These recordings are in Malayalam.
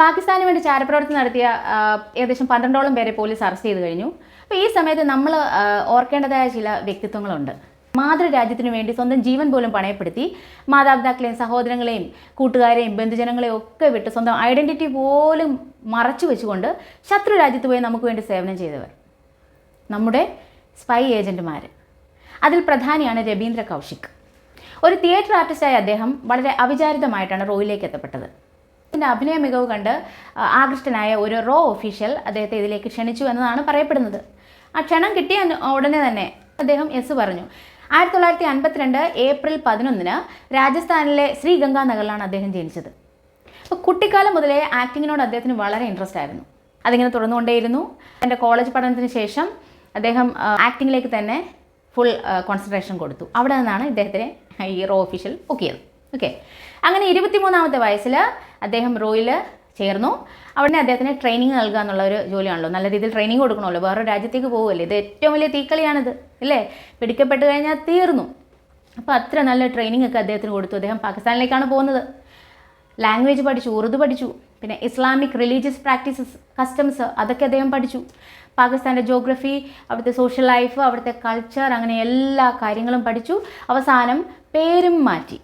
പാകിസ്ഥാന് വേണ്ടി ചാരപ്രവർത്തനം നടത്തിയ ഏകദേശം 12ഓളം പേരെ പോലീസ് അറസ്റ്റ് ചെയ്ത് കഴിഞ്ഞു. അപ്പോൾ ഈ സമയത്ത് നമ്മൾ ഓർക്കേണ്ടതായ ചില വ്യക്തിത്വങ്ങളുണ്ട്. മാതൃരാജ്യത്തിനു വേണ്ടി സ്വന്തം ജീവൻ പോലും പണയപ്പെടുത്തി മാതാപിതാക്കളെയും സഹോദരങ്ങളെയും കൂട്ടുകാരെയും ബന്ധുജനങ്ങളെയും ഒക്കെ വിട്ട് സ്വന്തം ഐഡൻറ്റിറ്റി പോലും മറച്ചു വെച്ചുകൊണ്ട് ശത്രു രാജ്യത്ത് പോയി നമുക്ക് വേണ്ടി സേവനം ചെയ്തവർ, നമ്മുടെ സ്പൈ ഏജൻറ്റുമാർ. അതിൽ പ്രധാനിയാണ് രബീന്ദ്ര കൗശിക്. ഒരു തിയേറ്റർ ആർട്ടിസ്റ്റായ അദ്ദേഹം വളരെ അവിചാരിതമായിട്ടാണ് റോയിലേക്ക് എത്തപ്പെട്ടത്. ഇതിൻ്റെ അഭിനയ മികവ് കണ്ട് ആകൃഷ്ടനായ ഒരു റോ ഒഫീഷ്യൽ അദ്ദേഹത്തെ ഇതിലേക്ക് ക്ഷണിച്ചു എന്നതാണ് പറയപ്പെടുന്നത്. ആ ക്ഷണം കിട്ടിയ ഉടനെ തന്നെ അദ്ദേഹം യെസ് പറഞ്ഞു. 1952 ഏപ്രിൽ 11 രാജസ്ഥാനിലെ ശ്രീഗംഗാനഗറിലാണ് അദ്ദേഹം ജനിച്ചത്. അപ്പോൾ കുട്ടിക്കാലം മുതലേ ആക്ടിങ്ങിനോട് അദ്ദേഹത്തിന് വളരെ ഇൻട്രസ്റ്റ് ആയിരുന്നു. അതിങ്ങനെ തുടർന്നുകൊണ്ടേയിരുന്നു. എൻ്റെ കോളേജ് പഠനത്തിന് ശേഷം അദ്ദേഹം ആക്ടിങ്ങിലേക്ക് തന്നെ ഫുൾ കോൺസെൻട്രേഷൻ കൊടുത്തു. അവിടെ നിന്നാണ് ഇദ്ദേഹത്തിനെ ഈ റോ ഒഫീഷ്യൽ പൊക്കിയത്. ഓക്കെ, അങ്ങനെ 23-ാമത്തെ വയസ്സിൽ അദ്ദേഹം റോയിൽ ചേർന്നു. അവിടെ അദ്ദേഹത്തിന് ട്രെയിനിങ് നൽകുക എന്നുള്ള ഒരു ജോലിയാണല്ലോ. നല്ല രീതിയിൽ ട്രെയിനിങ് കൊടുക്കണമല്ലോ, വേറൊരു രാജ്യത്തേക്ക് പോകുമല്ലേ. ഇത് ഏറ്റവും വലിയ തീക്കളിയാണിത് അല്ലേ. പിടിക്കപ്പെട്ട് കഴിഞ്ഞാൽ തീർന്നു. അപ്പോൾ അത്ര നല്ല ട്രെയിനിങ് ഒക്കെ അദ്ദേഹത്തിന് കൊടുത്തു. അദ്ദേഹം പാകിസ്ഥാനിലേക്കാണ് പോകുന്നത്. ലാംഗ്വേജ് പഠിച്ചു, ഉറുദു പഠിച്ചു, പിന്നെ ഇസ്ലാമിക് റിലീജിയസ് പ്രാക്ടീസസ്, കസ്റ്റംസ്, അതൊക്കെ അദ്ദേഹം പഠിച്ചു. പാകിസ്ഥാൻ്റെ ജോഗ്രഫി, അവിടുത്തെ സോഷ്യൽ ലൈഫ്, അവിടുത്തെ കൾച്ചർ, അങ്ങനെ എല്ലാ കാര്യങ്ങളും പഠിച്ചു. അവസാനം പേരും മാറ്റി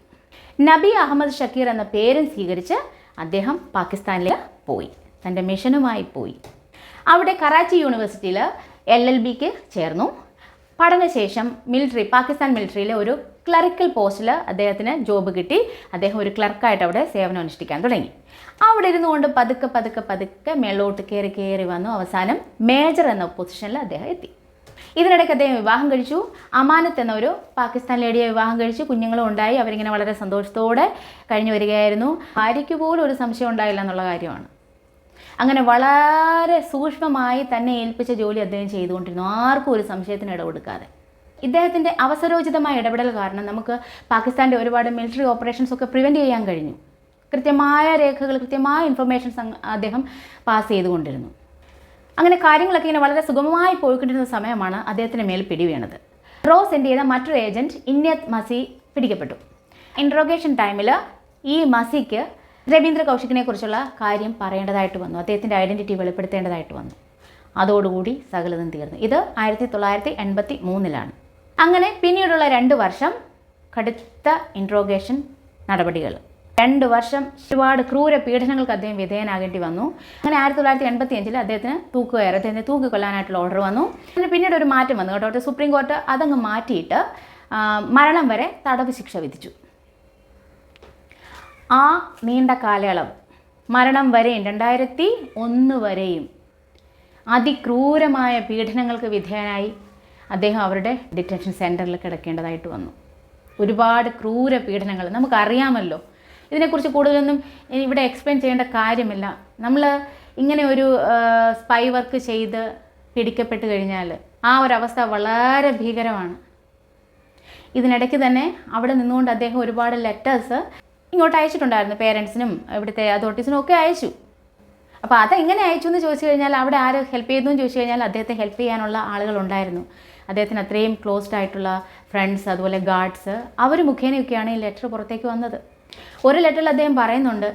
നബി അഹമ്മദ് ഷക്കീർ എന്ന പേരും സ്വീകരിച്ച് അദ്ദേഹം പാകിസ്ഥാനിലേക്ക് പോയി, തൻ്റെ മിഷനുമായി പോയി. അവിടെ കറാച്ചി യൂണിവേഴ്സിറ്റിയിൽ LLBക്ക് ചേർന്നു. പഠനശേഷം പാകിസ്ഥാൻ മിലിറ്ററിയിലെ ഒരു ക്ലറിക്കൽ പോസ്റ്റിൽ അദ്ദേഹത്തിന് ജോബ് കിട്ടി. അദ്ദേഹം ഒരു ക്ലർക്കായിട്ട് അവിടെ സേവനം അനുഷ്ഠിക്കാൻ തുടങ്ങി. അവിടെ ഇരുന്നുകൊണ്ട് പതുക്കെ മേലോട്ട് കയറി വന്നു. അവസാനം മേജർ എന്ന പൊസിഷനിൽ അദ്ദേഹം എത്തി. ഇതിനിടയ്ക്ക് അദ്ദേഹം വിവാഹം കഴിച്ചു. അമാനത്ത് എന്ന ഒരു പാകിസ്ഥാൻ ലേഡിയെ വിവാഹം കഴിച്ചു. കുഞ്ഞുങ്ങളും ഉണ്ടായി. അവരിങ്ങനെ വളരെ സന്തോഷത്തോടെ കഴിഞ്ഞു വരികയായിരുന്നു. ഭാര്യയ്ക്ക് പോലും ഒരു സംശയം ഉണ്ടായില്ല എന്നുള്ള കാര്യമാണ്. അങ്ങനെ വളരെ സൂക്ഷ്മമായി തന്നെ ഏൽപ്പിച്ച ജോലി അദ്ദേഹം ചെയ്തുകൊണ്ടിരുന്നു, ആർക്കും ഒരു സംശയത്തിന് ഇടകൊടുക്കാതെ. ഇദ്ദേഹത്തിൻ്റെ അവസരോചിതമായ ഇടപെടൽ കാരണം നമുക്ക് പാകിസ്ഥാൻ്റെ ഒരുപാട് മിലിറ്ററി ഓപ്പറേഷൻസ് ഒക്കെ പ്രിവെൻറ്റ് ചെയ്യാൻ കഴിഞ്ഞു. കൃത്യമായ രേഖകൾ, കൃത്യമായ ഇൻഫർമേഷൻസ് അദ്ദേഹം പാസ് ചെയ്തുകൊണ്ടിരുന്നു. അങ്ങനെ കാര്യങ്ങളൊക്കെ ഇങ്ങനെ വളരെ സുഗമമായി പോയിക്കൊണ്ടിരുന്ന സമയമാണ് അദ്ദേഹത്തിന് മേൽ പിടി വീണത്. റോ സെൻഡ് ചെയ്ത മറ്റൊരു ഏജൻറ്റ് ഇന്നത്ത് മസി പിടിക്കപ്പെട്ടു. ഇൻട്രോഗേഷൻ ടൈമിൽ ഈ മസിക്ക് രബീന്ദ്ര കൗശിക്കിനെ കുറിച്ചുള്ള കാര്യം പറയേണ്ടതായിട്ട് വന്നു. അദ്ദേഹത്തിൻ്റെ ഐഡൻറ്റിറ്റി വെളിപ്പെടുത്തേണ്ടതായിട്ട് വന്നു. അതോടുകൂടി സകലതും തീർന്നു. ഇത് 1983 അങ്ങനെ പിന്നീടുള്ള 2 വർഷം കടുത്ത ഇൻട്രോഗേഷൻ നടപടികൾ. 2 വർഷം ഒരുപാട് ക്രൂര പീഡനങ്ങൾക്ക് അദ്ദേഹം വിധേയനാകേണ്ടി വന്നു. അങ്ങനെ 1985 അദ്ദേഹത്തിന് അദ്ദേഹത്തെ തൂക്കിക്കൊല്ലാനായിട്ടുള്ള ഓർഡർ വന്നു. അതിന് പിന്നീട് ഒരു മാറ്റം വന്നു കേട്ടോ. സുപ്രീം കോർട്ട് അതങ്ങ് മാറ്റിയിട്ട് മരണം വരെ തടവ് ശിക്ഷ വിധിച്ചു. ആ നീണ്ട കാലയളവ്, മരണം വരെയും 2001 വരെയും അതിക്രൂരമായ പീഡനങ്ങൾക്ക് വിധേയനായി അദ്ദേഹം അവരുടെ ഡിറ്റൻഷൻ സെൻറ്ററിൽ കിടക്കേണ്ടതായിട്ട് വന്നു. ഒരുപാട് ക്രൂര പീഡനങ്ങൾ നമുക്കറിയാമല്ലോ. ഇതിനെക്കുറിച്ച് കൂടുതലൊന്നും ഇവിടെ എക്സ്പ്ലെയിൻ ചെയ്യേണ്ട കാര്യമില്ല. നമ്മൾ ഇങ്ങനെ ഒരു സ്പൈ വർക്ക് ചെയ്ത് പിടിക്കപ്പെട്ട് കഴിഞ്ഞാൽ ആ ഒരവസ്ഥ വളരെ ഭീകരമാണ്. ഇതിനിടയ്ക്ക് തന്നെ അവിടെ നിന്നുകൊണ്ട് അദ്ദേഹം ഒരുപാട് ലെറ്റേഴ്സ് ഇങ്ങോട്ട് അയച്ചിട്ടുണ്ടായിരുന്നു. പേരൻസിനും ഇവിടുത്തെ അതോറിറ്റീസിനും ഒക്കെ അയച്ചു. അപ്പോൾ അതെങ്ങനെ അയച്ചു എന്ന് ചോദിച്ചു കഴിഞ്ഞാൽ അവിടെ ആര് ഹെൽപ്പ് ചെയ്തു എന്ന് ചോദിച്ചു കഴിഞ്ഞാൽ അദ്ദേഹത്തെ ഹെൽപ്പ് ചെയ്യാനുള്ള ആളുകളുണ്ടായിരുന്നു. അദ്ദേഹത്തിന് അത്രയും ക്ലോസ്ഡ് ആയിട്ടുള്ള ഫ്രണ്ട്സ്, അതുപോലെ ഗാർഡ്സ്, അവർ മുഖേനയൊക്കെയാണ് ഈ ലെറ്റർ പുറത്തേക്ക് വന്നത്. ഒരു ലെറ്ററിൽ അദ്ദേഹം പറയുന്നുണ്ട്,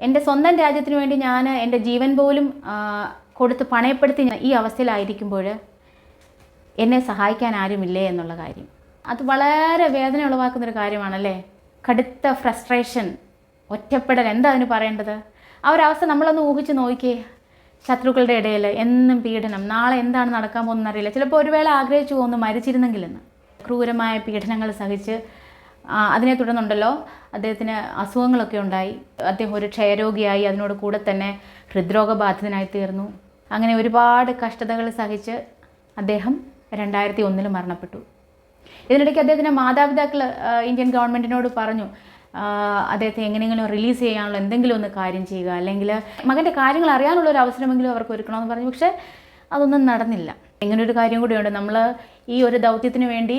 എൻ്റെ സ്വന്തം രാജ്യത്തിന് വേണ്ടി ഞാൻ എൻ്റെ ജീവൻ പോലും കൊടുത്ത് പണയപ്പെടുത്തി ഈ അവസ്ഥയിലായിരിക്കുമ്പോൾ എന്നെ സഹായിക്കാൻ ആരുമില്ലേ എന്നുള്ള കാര്യം. അത് വളരെ വേദന ഉളവാക്കുന്നൊരു കാര്യമാണല്ലേ. കടുത്ത ഫ്രസ്ട്രേഷൻ, ഒറ്റപ്പെടൽ, എന്താ അതിന് പറയേണ്ടത്? ആ ഒരവസ്ഥ നമ്മളൊന്ന് ഊഹിച്ച് നോക്കിയേ. ശത്രുക്കളുടെ ഇടയിൽ എന്നും പീഡനം, നാളെ എന്താണ് നടക്കാൻ പോകുന്നതെന്ന് അറിയില്ല. ചിലപ്പോൾ ഒരു വേള ആഗ്രഹിച്ചു പോകുന്നു മരിച്ചിരുന്നെങ്കിലെന്ന്. ക്രൂരമായ പീഡനങ്ങൾ സഹിച്ച് അതിനെ തുടർന്നുണ്ടല്ലോ അദ്ദേഹത്തിന് അസുഖങ്ങളൊക്കെ ഉണ്ടായി. അദ്ദേഹം ഒരു ക്ഷയരോഗിയായി, അതിനോട് കൂടെ തന്നെ ഹൃദ്രോഗബാധിതനായി തീർന്നു. അങ്ങനെ ഒരുപാട് കഷ്ടതകൾ സഹിച്ച് അദ്ദേഹം 2001 മരണപ്പെട്ടു. ഇതിനിടയ്ക്ക് അദ്ദേഹത്തിൻ്റെ മാതാപിതാക്കൾ ഇന്ത്യൻ ഗവൺമെൻറ്റിനോട് പറഞ്ഞു അദ്ദേഹത്തെ എങ്ങനെയെങ്കിലും റിലീസ് ചെയ്യാനുള്ള എന്തെങ്കിലും ഒന്ന് കാര്യം ചെയ്യുക, അല്ലെങ്കിൽ മകൻ്റെ കാര്യങ്ങൾ അറിയാനുള്ളൊരു അവസരമെങ്കിലും അവർക്ക് ഒരുക്കണമെന്ന് പറഞ്ഞു. പക്ഷേ അതൊന്നും നടന്നില്ല. ഇങ്ങനൊരു കാര്യം കൂടിയുണ്ട്. നമ്മൾ ഈ ഒരു ദൗത്യത്തിന് വേണ്ടി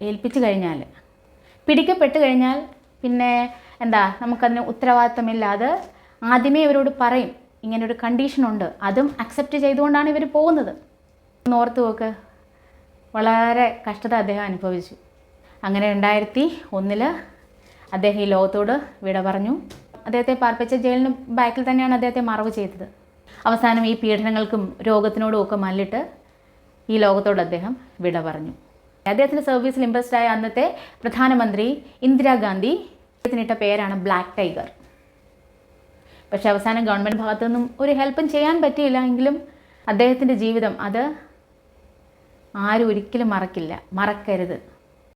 ഏൽപ്പിച്ചു കഴിഞ്ഞാൽ, പിടിക്കപ്പെട്ട് കഴിഞ്ഞാൽ പിന്നെ നമുക്കതിന് ഉത്തരവാദിത്തമില്ലാതെ ആദ്യമേ ഇവരോട് പറയും ഇങ്ങനൊരു കണ്ടീഷനുണ്ട്, അതും അക്സെപ്റ്റ് ചെയ്തുകൊണ്ടാണ് ഇവർ പോകുന്നത്. ഓർത്ത് നോക്ക്, വളരെ കഷ്ടത അദ്ദേഹം അനുഭവിച്ചു. അങ്ങനെ 2001 അദ്ദേഹം ഈ ലോകത്തോട് വിട പറഞ്ഞു. അദ്ദേഹത്തെ പാർപ്പിച്ച ജയിലിന് ബാക്കിൽ തന്നെയാണ് അദ്ദേഹത്തെ മറവ് ചെയ്തത്. അവസാനം ഈ പീഡനങ്ങൾക്കും രോഗത്തിനോടും ഒക്കെ മല്ലിട്ട് ഈ ലോകത്തോട് അദ്ദേഹം വിട പറഞ്ഞു. അദ്ദേഹത്തിൻ്റെ സർവീസിൽ ഇംപ്രസ്ഡ് ആയ അന്നത്തെ പ്രധാനമന്ത്രി ഇന്ദിരാഗാന്ധി അദ്ദേഹത്തിനിട്ട പേരാണ് ബ്ലാക്ക് ടൈഗർ. പക്ഷെ അവസാനം ഗവൺമെൻറ് ഭാഗത്തു നിന്നും ഒരു ഹെൽപ്പും ചെയ്യാൻ പറ്റിയില്ല. എങ്കിലും അദ്ദേഹത്തിൻ്റെ ജീവിതം അത് ആരും ഒരിക്കലും മറക്കരുത്.